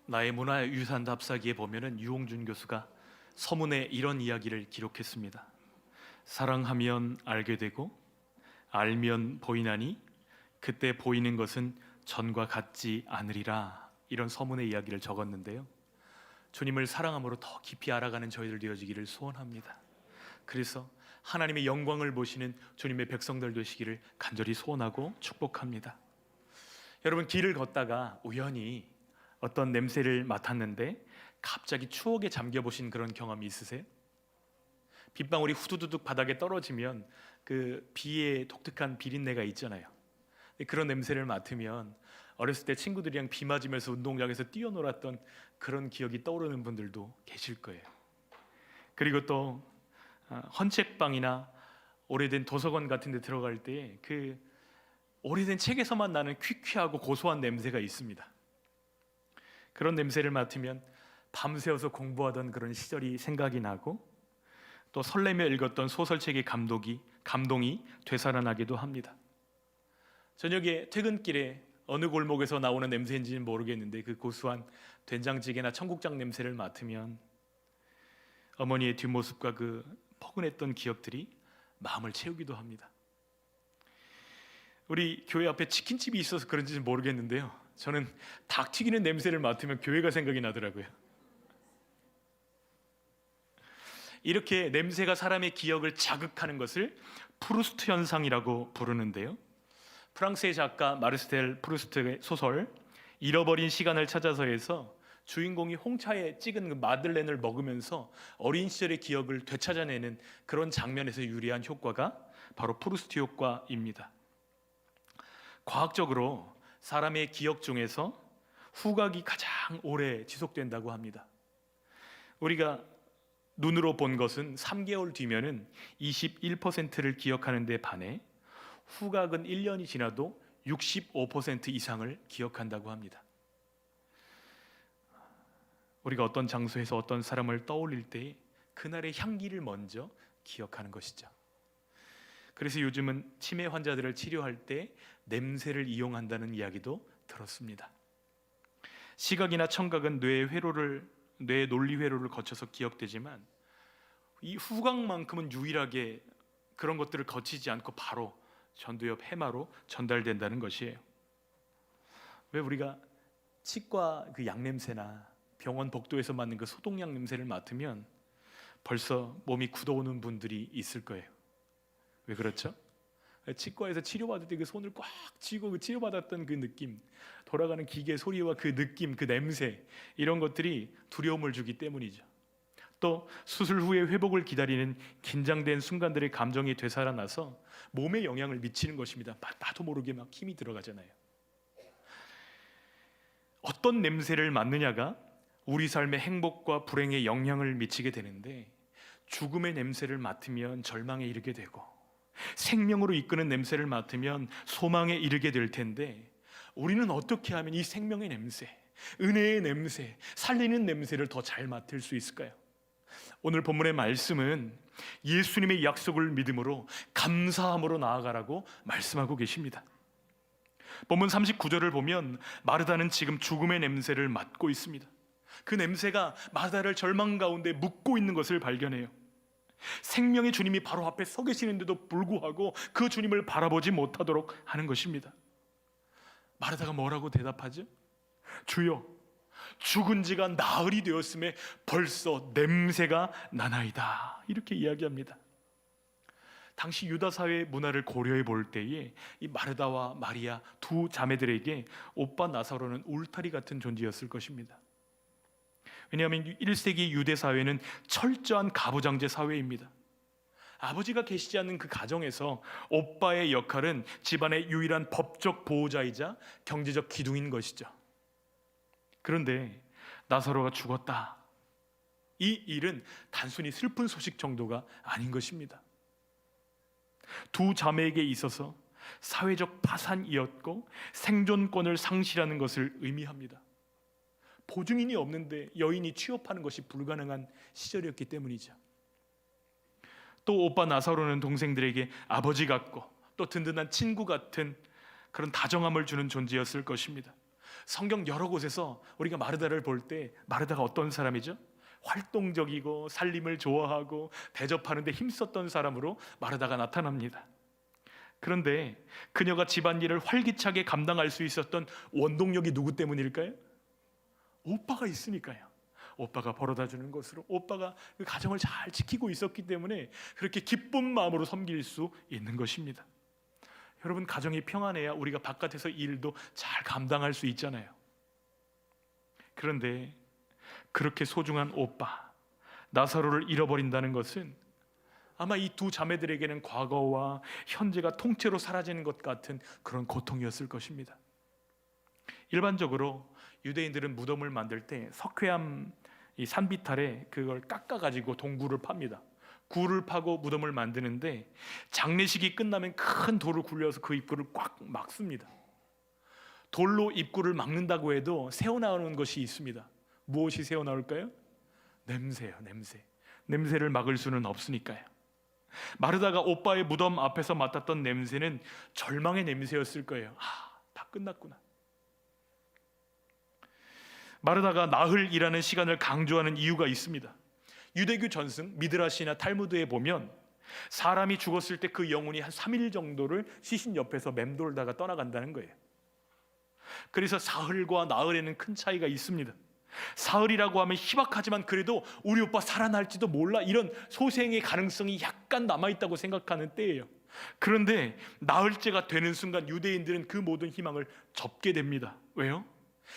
나의 문화유산 답사기에 보면은 유홍준 교수가 서문에 이런 이야기를 기록했습니다. 사랑하면 알게 되고 알면 보이나니 그때 보이는 것은 전과 같지 않으리라. 이런 서문의 이야기를 적었는데요, 주님을 사랑함으로 더 깊이 알아가는 저희들 되어지기를 소원합니다. 그래서 하나님의 영광을 보시는 주님의 백성들 되시기를 간절히 소원하고 축복합니다. 여러분, 길을 걷다가 우연히 어떤 냄새를 맡았는데 갑자기 추억에 잠겨보신 그런 경험이 있으세요? 빗방울이 후두두둑 바닥에 떨어지면 그 비의 독특한 비린내가 있잖아요. 그런 냄새를 맡으면 어렸을 때 친구들이랑 비 맞으면서 운동장에서 뛰어놀았던 그런 기억이 떠오르는 분들도 계실 거예요. 그리고 또 헌책방이나 오래된 도서관 같은 데 들어갈 때 그 오래된 책에서만 나는 퀴퀴하고 고소한 냄새가 있습니다. 그런 냄새를 맡으면 밤새워서 공부하던 그런 시절이 생각이 나고, 또 설레며 읽었던 소설책의 감동이 되살아나기도 합니다. 저녁에 퇴근길에 어느 골목에서 나오는 냄새인지는 모르겠는데 그 고소한 된장찌개나 청국장 냄새를 맡으면 어머니의 뒷모습과 그 포근했던 기억들이 마음을 채우기도 합니다. 우리 교회 앞에 치킨집이 있어서 그런지는 모르겠는데요, 저는 닭 튀기는 냄새를 맡으면 교회가 생각이 나더라고요. 이렇게 냄새가 사람의 기억을 자극하는 것을 프루스트 현상이라고 부르는데요, 프랑스의 작가 마르셀 프루스트의 소설 잃어버린 시간을 찾아서에서 주인공이 홍차에 찍은 그 마들렌을 먹으면서 어린 시절의 기억을 되찾아내는 그런 장면에서 유래한 효과가 바로 프루스트 효과입니다. 과학적으로 사람의 기억 중에서 후각이 가장 오래 지속된다고 합니다. 우리가 눈으로 본 것은 3개월 뒤면은 21%를 기억하는 데 반해 후각은 1년이 지나도 65% 이상을 기억한다고 합니다. 우리가 어떤 장소에서 어떤 사람을 떠올릴 때 그날의 향기를 먼저 기억하는 것이죠. 그래서 요즘은 치매 환자들을 치료할 때 냄새를 이용한다는 이야기도 들었습니다. 시각이나 청각은 뇌의 논리 회로를 거쳐서 기억되지만 이 후각만큼은 유일하게 그런 것들을 거치지 않고 바로 전두 옆 해마로 전달된다는 것이에요. 왜 우리가 치과 그 양냄새나 병원 복도에서 맡는 그 소독약 냄새를 맡으면 벌써 몸이 굳어오는 분들이 있을 거예요. 왜 그렇죠? 치과에서 치료받을 때 그 손을 꽉 쥐고 그 치료받았던 그 느낌, 돌아가는 기계 소리와 그 느낌, 그 냄새, 이런 것들이 두려움을 주기 때문이죠. 또 수술 후에 회복을 기다리는 긴장된 순간들의 감정이 되살아나서 몸에 영향을 미치는 것입니다. 나도 모르게 막 힘이 들어가잖아요. 어떤 냄새를 맡느냐가 우리 삶의 행복과 불행에 영향을 미치게 되는데, 죽음의 냄새를 맡으면 절망에 이르게 되고 생명으로 이끄는 냄새를 맡으면 소망에 이르게 될 텐데, 우리는 어떻게 하면 이 생명의 냄새, 은혜의 냄새, 살리는 냄새를 더 잘 맡을 수 있을까요? 오늘 본문의 말씀은 예수님의 약속을 믿음으로 감사함으로 나아가라고 말씀하고 계십니다. 본문 39절을 보면 마르다는 지금 죽음의 냄새를 맡고 있습니다. 그 냄새가 마르다를 절망 가운데 묻고 있는 것을 발견해요. 생명의 주님이 바로 앞에 서 계시는데도 불구하고 그 주님을 바라보지 못하도록 하는 것입니다. 마르다가 뭐라고 대답하죠? 주여, 죽은 지가 나흘이 되었음에 벌써 냄새가 나나이다, 이렇게 이야기합니다. 당시 유다 사회의 문화를 고려해 볼 때에 이 마르다와 마리아 두 자매들에게 오빠 나사로는 울타리 같은 존재였을 것입니다. 왜냐하면 1세기 유대 사회는 철저한 가부장제 사회입니다. 아버지가 계시지 않는 그 가정에서 오빠의 역할은 집안의 유일한 법적 보호자이자 경제적 기둥인 것이죠. 그런데 나사로가 죽었다, 이 일은 단순히 슬픈 소식 정도가 아닌 것입니다. 두 자매에게 있어서 사회적 파산이었고 생존권을 상실하는 것을 의미합니다. 보증인이 없는데 여인이 취업하는 것이 불가능한 시절이었기 때문이죠. 또 오빠 나사로는 동생들에게 아버지 같고 또 든든한 친구 같은 그런 다정함을 주는 존재였을 것입니다. 성경 여러 곳에서 우리가 마르다를 볼 때 마르다가 어떤 사람이죠? 활동적이고 살림을 좋아하고 대접하는 데 힘썼던 사람으로 마르다가 나타납니다. 그런데 그녀가 집안일을 활기차게 감당할 수 있었던 원동력이 누구 때문일까요? 오빠가 있으니까요. 오빠가 벌어다 주는 것으로 오빠가 그 가정을 잘 지키고 있었기 때문에 그렇게 기쁜 마음으로 섬길 수 있는 것입니다. 여러분, 가정이 평안해야 우리가 바깥에서 일도 잘 감당할 수 있잖아요. 그런데 그렇게 소중한 오빠 나사로를 잃어버린다는 것은 아마 이 두 자매들에게는 과거와 현재가 통째로 사라지는 것 같은 그런 고통이었을 것입니다. 일반적으로 유대인들은 무덤을 만들 때 석회암 이 산비탈에 그걸 깎아가지고 동굴을 팝니다. 굴을 파고 무덤을 만드는데 장례식이 끝나면 큰 돌을 굴려서 그 입구를 꽉 막습니다. 돌로 입구를 막는다고 해도 새어나오는 것이 있습니다. 무엇이 새어나올까요? 냄새예요. 냄새를 막을 수는 없으니까요. 마르다가 오빠의 무덤 앞에서 맡았던 냄새는 절망의 냄새였을 거예요. 다 끝났구나. 마르다가 나흘이라는 시간을 강조하는 이유가 있습니다. 유대교 전승 미드라시나 탈무드에 보면 사람이 죽었을 때 그 영혼이 한 3일 정도를 시신 옆에서 맴돌다가 떠나간다는 거예요. 그래서 사흘과 나흘에는 큰 차이가 있습니다. 사흘이라고 하면 희박하지만 그래도 우리 오빠 살아날지도 몰라, 이런 소생의 가능성이 약간 남아있다고 생각하는 때예요. 그런데 나흘째가 되는 순간 유대인들은 그 모든 희망을 접게 됩니다. 왜요?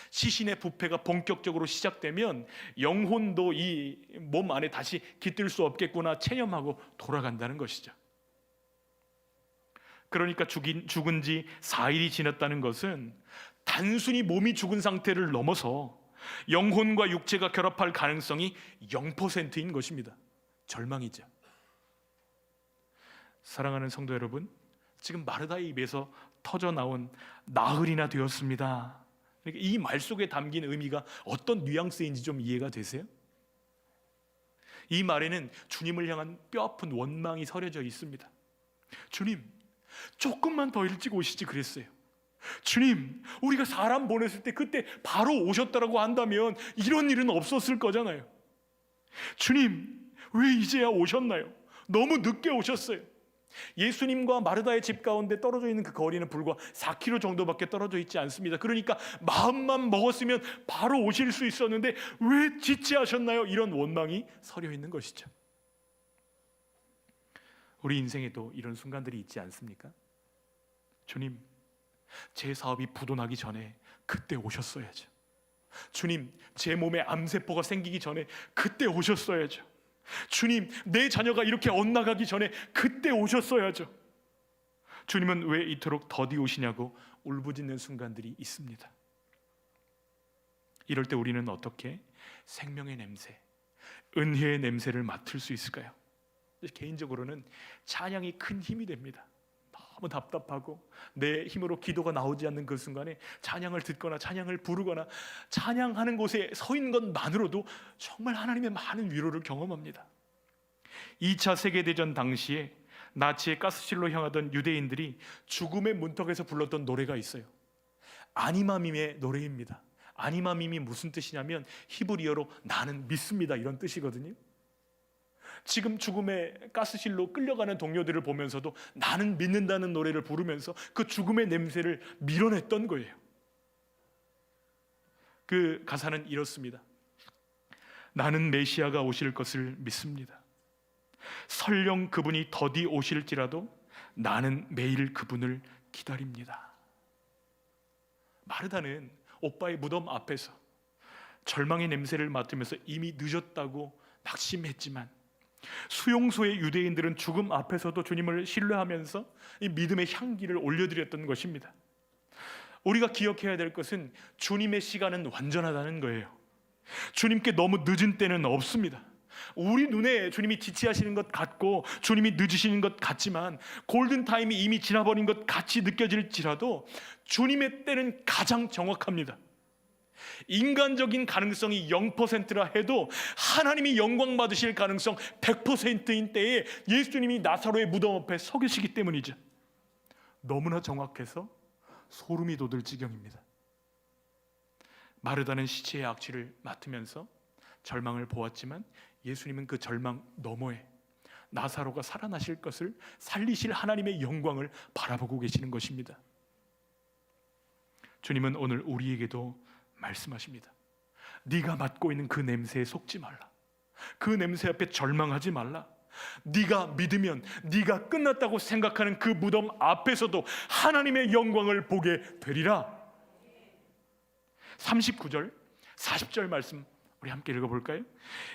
시신의 부패가 본격적으로 시작되면 영혼도 이 몸 안에 다시 깃들 수 없겠구나 체념하고 돌아간다는 것이죠. 그러니까 죽은 지 4일이 지났다는 것은 단순히 몸이 죽은 상태를 넘어서 영혼과 육체가 결합할 가능성이 0%인 것입니다. 절망이죠. 사랑하는 성도 여러분, 지금 마르다의 입에서 터져나온 나흘이나 되었습니다. 그러니까 이 말 속에 담긴 의미가 어떤 뉘앙스인지 좀 이해가 되세요? 이 말에는 주님을 향한 뼈아픈 원망이 서려져 있습니다. 주님, 조금만 더 일찍 오시지 그랬어요. 주님, 우리가 사람 보냈을 때 그때 바로 오셨다라고 한다면 이런 일은 없었을 거잖아요. 주님, 왜 이제야 오셨나요? 너무 늦게 오셨어요. 예수님과 마르다의 집 가운데 떨어져 있는 그 거리는 불과 4km 정도밖에 떨어져 있지 않습니다. 그러니까 마음만 먹었으면 바로 오실 수 있었는데 왜 지체하셨나요? 이런 원망이 서려 있는 것이죠. 우리 인생에도 이런 순간들이 있지 않습니까? 주님, 제 사업이 부도나기 전에 그때 오셨어야죠. 주님, 제 몸에 암세포가 생기기 전에 그때 오셨어야죠. 주님, 내 자녀가 이렇게 엇나가기 전에 그때 오셨어야죠. 주님은 왜 이토록 더디 오시냐고 울부짖는 순간들이 있습니다. 이럴 때 우리는 어떻게 생명의 냄새, 은혜의 냄새를 맡을 수 있을까요? 개인적으로는 찬양이 큰 힘이 됩니다. 너무 답답하고 내 힘으로 기도가 나오지 않는 그 순간에 찬양을 듣거나 찬양을 부르거나 찬양하는 곳에 서 있는 것만으로도 정말 하나님의 많은 위로를 경험합니다. 2차 세계대전 당시에 나치의 가스실로 향하던 유대인들이 죽음의 문턱에서 불렀던 노래가 있어요. 아니마밈의 노래입니다. 아니마밈이 무슨 뜻이냐면 히브리어로 나는 믿습니다, 이런 뜻이거든요. 지금 죽음의 가스실로 끌려가는 동료들을 보면서도 나는 믿는다는 노래를 부르면서 그 죽음의 냄새를 밀어냈던 거예요. 그 가사는 이렇습니다. 나는 메시아가 오실 것을 믿습니다. 설령 그분이 더디 오실지라도 나는 매일 그분을 기다립니다. 마르다는 오빠의 무덤 앞에서 절망의 냄새를 맡으면서 이미 늦었다고 낙심했지만 수용소의 유대인들은 죽음 앞에서도 주님을 신뢰하면서 이 믿음의 향기를 올려드렸던 것입니다. 우리가 기억해야 될 것은 주님의 시간은 완전하다는 거예요. 주님께 너무 늦은 때는 없습니다. 우리 눈에 주님이 지체하시는 것 같고 주님이 늦으시는 것 같지만 골든타임이 이미 지나버린 것 같이 느껴질지라도 주님의 때는 가장 정확합니다. 인간적인 가능성이 0%라 해도 하나님이 영광 받으실 가능성 100%인 때에 예수님이 나사로의 무덤 앞에 서 계시기 때문이죠. 너무나 정확해서 소름이 돋을 지경입니다. 마르다는 시체의 악취를 맡으면서 절망을 보았지만 예수님은 그 절망 너머에 나사로가 살아나실 것을, 살리실 하나님의 영광을 바라보고 계시는 것입니다. 주님은 오늘 우리에게도 말씀하십니다. 네가 맡고 있는 그 냄새에 속지 말라. 그 냄새 앞에 절망하지 말라. 네가 믿으면 네가 끝났다고 생각하는 그 무덤 앞에서도 하나님의 영광을 보게 되리라. 39절 40절 말씀 우리 함께 읽어볼까요?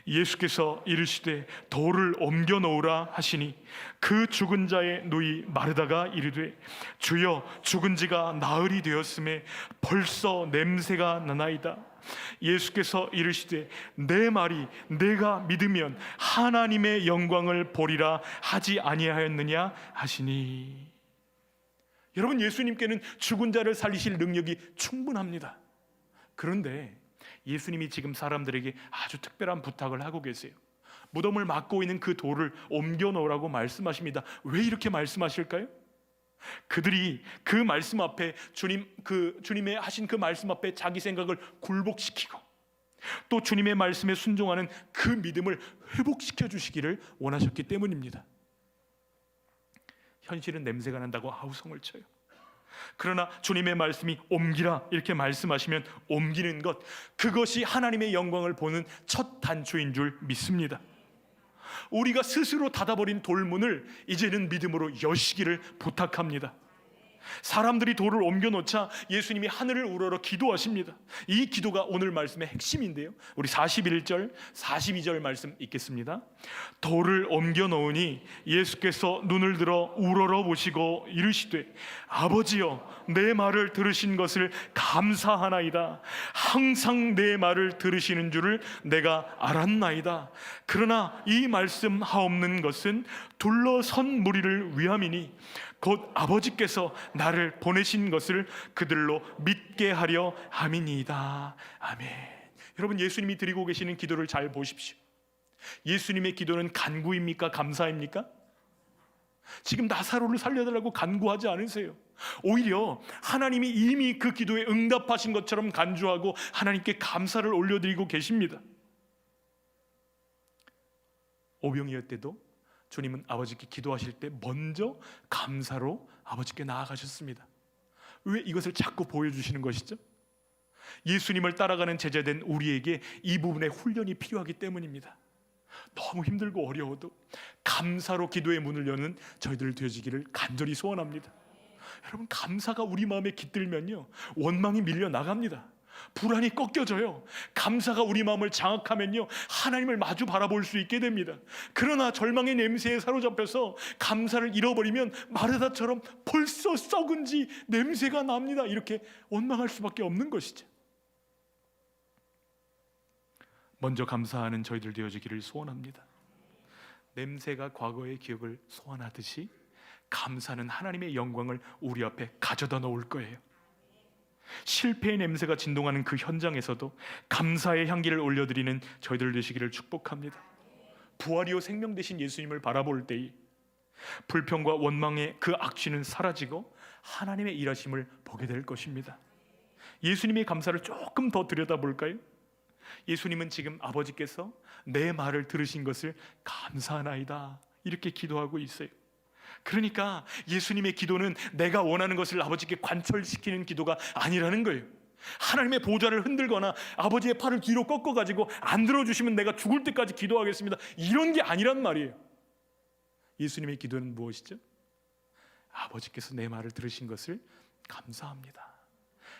예수께서 이르시되 돌을 옮겨 놓으라 하시니 그 죽은 자의 누이 마르다가 이르되 주여 죽은 지가 나흘이 되었음에 벌써 냄새가 나나이다. 예수께서 이르시되 내 말이 내가 믿으면 하나님의 영광을 보리라 하지 아니하였느냐 하시니. 여러분, 예수님께는 죽은 자를 살리실 능력이 충분합니다. 그런데 예수님이 지금 사람들에게 아주 특별한 부탁을 하고 계세요. 무덤을 막고 있는 그 돌을 옮겨 놓으라고 말씀하십니다. 왜 이렇게 말씀하실까요? 그들이 그 말씀 앞에 주님의 하신 그 말씀 앞에 자기 생각을 굴복시키고 또 주님의 말씀에 순종하는 그 믿음을 회복시켜 주시기를 원하셨기 때문입니다. 현실은 냄새가 난다고 아우성을 쳐요. 그러나 주님의 말씀이 옮기라 이렇게 말씀하시면 옮기는 것, 그것이 하나님의 영광을 보는 첫 단초인 줄 믿습니다. 우리가 스스로 닫아버린 돌문을 이제는 믿음으로 여시기를 부탁합니다. 사람들이 돌을 옮겨놓자 예수님이 하늘을 우러러 기도하십니다. 이 기도가 오늘 말씀의 핵심인데요, 우리 41절 42절 말씀 읽겠습니다. 돌을 옮겨놓으니 예수께서 눈을 들어 우러러 보시고 이르시되 아버지여 내 말을 들으신 것을 감사하나이다. 항상 내 말을 들으시는 줄을 내가 알았나이다. 그러나 이 말씀 하옵는 것은 둘러선 무리를 위함이니 곧 아버지께서 나를 보내신 것을 그들로 믿게 하려 함이니이다. 아멘. 여러분, 예수님이 드리고 계시는 기도를 잘 보십시오. 예수님의 기도는 간구입니까? 감사입니까? 지금 나사로를 살려달라고 간구하지 않으세요. 오히려 하나님이 이미 그 기도에 응답하신 것처럼 간주하고 하나님께 감사를 올려드리고 계십니다. 오병이어 때도 주님은 아버지께 기도하실 때 먼저 감사로 아버지께 나아가셨습니다. 왜 이것을 자꾸 보여주시는 것이죠? 예수님을 따라가는 제자된 우리에게 이 부분의 훈련이 필요하기 때문입니다. 너무 힘들고 어려워도 감사로 기도의 문을 여는 저희들 되어지기를 간절히 소원합니다. 여러분, 감사가 우리 마음에 깃들면요, 원망이 밀려나갑니다. 불안이 꺾여져요. 감사가 우리 마음을 장악하면요, 하나님을 마주 바라볼 수 있게 됩니다. 그러나 절망의 냄새에 사로잡혀서 감사를 잃어버리면 마르다처럼 벌써 썩은 지 냄새가 납니다, 이렇게 원망할 수밖에 없는 것이죠. 먼저 감사하는 저희들 되어지기를 소원합니다. 냄새가 과거의 기억을 소환하듯이 감사는 하나님의 영광을 우리 앞에 가져다 놓을 거예요. 실패의 냄새가 진동하는 그 현장에서도 감사의 향기를 올려드리는 저희들 되시기를 축복합니다. 부활이요 생명 되신 예수님을 바라볼 때에 불평과 원망의 그 악취는 사라지고 하나님의 일하심을 보게 될 것입니다. 예수님의 감사를 조금 더 들여다볼까요? 예수님은 지금 아버지께서 내 말을 들으신 것을 감사하나이다 이렇게 기도하고 있어요. 그러니까 예수님의 기도는 내가 원하는 것을 아버지께 관철시키는 기도가 아니라는 거예요. 하나님의 보좌를 흔들거나 아버지의 팔을 뒤로 꺾어가지고 안 들어주시면 내가 죽을 때까지 기도하겠습니다, 이런 게 아니란 말이에요. 예수님의 기도는 무엇이죠? 아버지께서 내 말을 들으신 것을 감사합니다.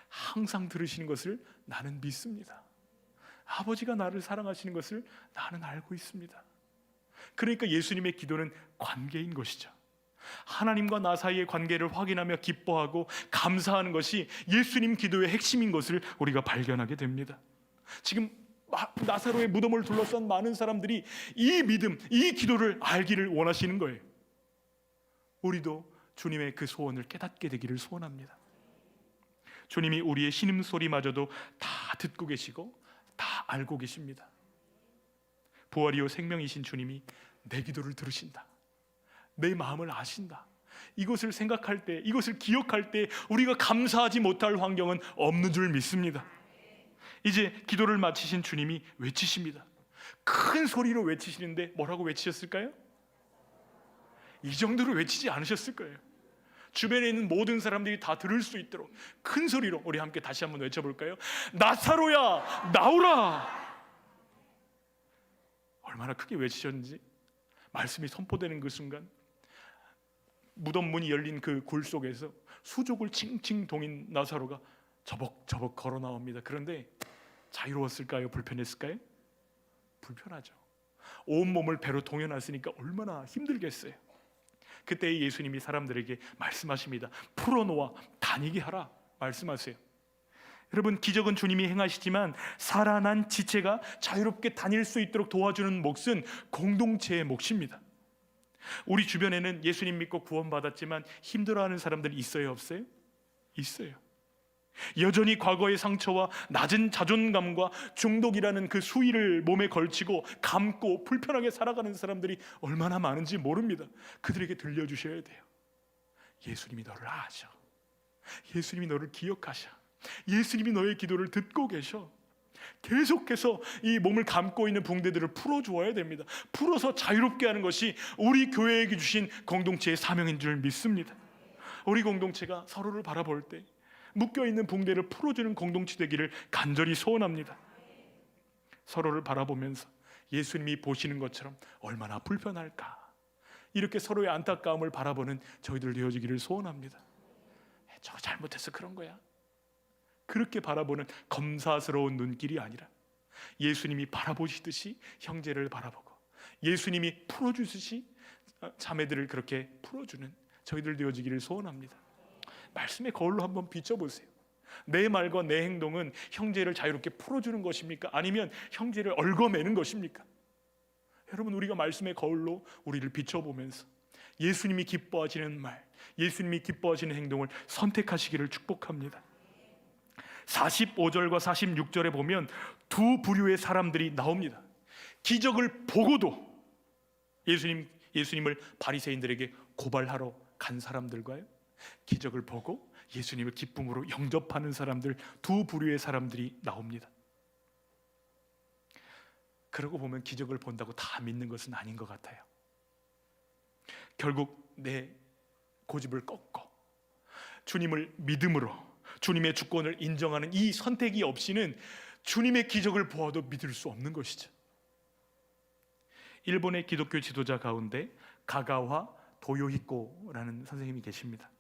항상 들으시는 것을 나는 믿습니다. 아버지가 나를 사랑하시는 것을 나는 알고 있습니다. 그러니까 예수님의 기도는 관계인 것이죠. 하나님과 나 사이의 관계를 확인하며 기뻐하고 감사하는 것이 예수님 기도의 핵심인 것을 우리가 발견하게 됩니다. 지금 나사로의 무덤을 둘러싼 많은 사람들이 이 믿음, 이 기도를 알기를 원하시는 거예요. 우리도 주님의 그 소원을 깨닫게 되기를 소원합니다. 주님이 우리의 신음소리마저도 다 듣고 계시고 다 알고 계십니다. 부활이요 생명이신 주님이 내 기도를 들으신다, 내 마음을 아신다, 이것을 생각할 때, 이것을 기억할 때 우리가 감사하지 못할 환경은 없는 줄 믿습니다. 이제 기도를 마치신 주님이 외치십니다. 큰 소리로 외치시는데 뭐라고 외치셨을까요? 이 정도로 외치지 않으셨을 거예요. 주변에 있는 모든 사람들이 다 들을 수 있도록 큰 소리로 우리 함께 다시 한번 외쳐볼까요? 나사로야 나오라! 얼마나 크게 외치셨는지 말씀이 선포되는 그 순간 무덤 문이 열린 그 굴 속에서 수족을 칭칭 동인 나사로가 저벅저벅 걸어 나옵니다. 그런데 자유로웠을까요? 불편했을까요? 불편하죠. 온몸을 배로 동여놨으니까 얼마나 힘들겠어요. 그때 예수님이 사람들에게 말씀하십니다. 풀어놓아 다니게 하라 말씀하세요. 여러분, 기적은 주님이 행하시지만 살아난 지체가 자유롭게 다닐 수 있도록 도와주는 몫은 공동체의 몫입니다. 우리 주변에는 예수님 믿고 구원받았지만 힘들어하는 사람들이 있어요, 없어요? 있어요. 여전히 과거의 상처와 낮은 자존감과 중독이라는 그 수위를 몸에 걸치고 감고 불편하게 살아가는 사람들이 얼마나 많은지 모릅니다. 그들에게 들려주셔야 돼요. 예수님이 너를 아셔. 예수님이 너를 기억하셔. 예수님이 너의 기도를 듣고 계셔. 계속해서 이 몸을 감고 있는 붕대들을 풀어주어야 됩니다. 풀어서 자유롭게 하는 것이 우리 교회에게 주신 공동체의 사명인 줄 믿습니다. 우리 공동체가 서로를 바라볼 때 묶여있는 붕대를 풀어주는 공동체 되기를 간절히 소원합니다. 서로를 바라보면서 예수님이 보시는 것처럼 얼마나 불편할까, 이렇게 서로의 안타까움을 바라보는 저희들 되어지기를 소원합니다. 저거 잘못해서 그런 거야, 그렇게 바라보는 검사스러운 눈길이 아니라 예수님이 바라보시듯이 형제를 바라보고 예수님이 풀어주듯이 자매들을 그렇게 풀어주는 저희들 되어지기를 소원합니다. 말씀의 거울로 한번 비춰보세요. 내 말과 내 행동은 형제를 자유롭게 풀어주는 것입니까? 아니면 형제를 얽어매는 것입니까? 여러분, 우리가 말씀의 거울로 우리를 비춰보면서 예수님이 기뻐하시는 말, 예수님이 기뻐하시는 행동을 선택하시기를 축복합니다. 45절과 46절에 보면 두 부류의 사람들이 나옵니다. 기적을 보고도 예수님을 바리새인들에게 고발하러 간 사람들과요, 기적을 보고 예수님을 기쁨으로 영접하는 사람들, 두 부류의 사람들이 나옵니다. 그러고 보면 기적을 본다고 다 믿는 것은 아닌 것 같아요. 결국 내 고집을 꺾고 주님을 믿음으로 주님의 주권을 인정하는 이 선택이 없이는 주님의 기적을 보아도 믿을 수 없는 것이죠. 일본의 기독교 지도자 가운데 가가와 도요히코라는 선생님이 계십니다.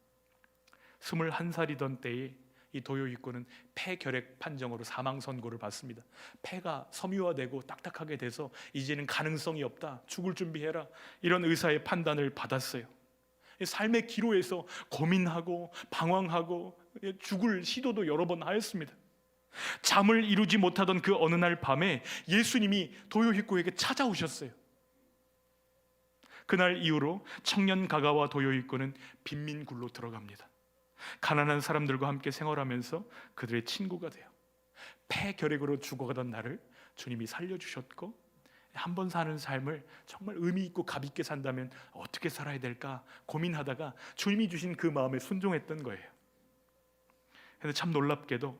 21살이던 때에 이 도요히코는 폐결핵 판정으로 사망 선고를 받습니다. 폐가 섬유화되고 딱딱하게 돼서 이제는 가능성이 없다, 죽을 준비해라, 이런 의사의 판단을 받았어요. 삶의 기로에서 고민하고 방황하고 죽을 시도도 여러 번 하였습니다. 잠을 이루지 못하던 그 어느 날 밤에 예수님이 도요히코에게 찾아오셨어요. 그날 이후로 청년 가가와 도요히코는 빈민굴로 들어갑니다. 가난한 사람들과 함께 생활하면서 그들의 친구가 돼요. 폐결핵으로 죽어가던 나를 주님이 살려주셨고, 한 번 사는 삶을 정말 의미 있고 값 있게 산다면 어떻게 살아야 될까 고민하다가 주님이 주신 그 마음에 순종했던 거예요. 그런데 참 놀랍게도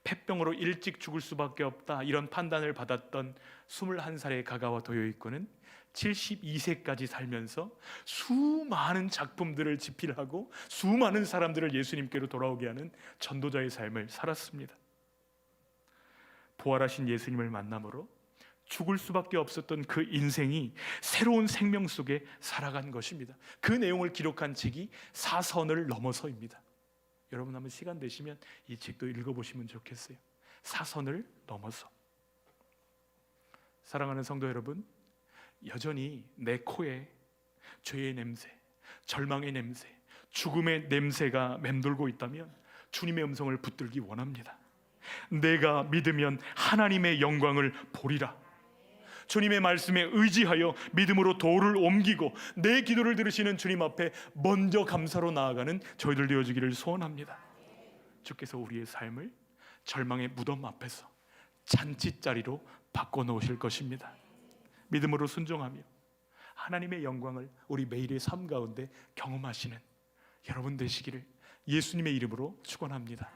폐병으로 일찍 죽을 수밖에 없다, 이런 판단을 받았던 21살의 가가와 도요히코는 72세까지 살면서 수많은 작품들을 집필하고 수많은 사람들을 예수님께로 돌아오게 하는 전도자의 삶을 살았습니다. 부활하신 예수님을 만남으로 죽을 수밖에 없었던 그 인생이 새로운 생명 속에 살아간 것입니다. 그 내용을 기록한 책이 사선을 넘어서입니다. 여러분 한번 시간 되시면 이 책도 읽어보시면 좋겠어요. 사선을 넘어서. 사랑하는 성도 여러분, 여전히 내 코에 죄의 냄새, 절망의 냄새, 죽음의 냄새가 맴돌고 있다면 주님의 음성을 붙들기 원합니다. 내가 믿으면 하나님의 영광을 보리라. 주님의 말씀에 의지하여 믿음으로 도를 옮기고 내 기도를 들으시는 주님 앞에 먼저 감사로 나아가는 저희들 되어지기를 소원합니다. 주께서 우리의 삶을 절망의 무덤 앞에서 잔치자리로 바꿔놓으실 것입니다. 믿음으로 순종하며 하나님의 영광을 우리 매일의 삶 가운데 경험하시는 여러분 되시기를 예수님의 이름으로 축원합니다.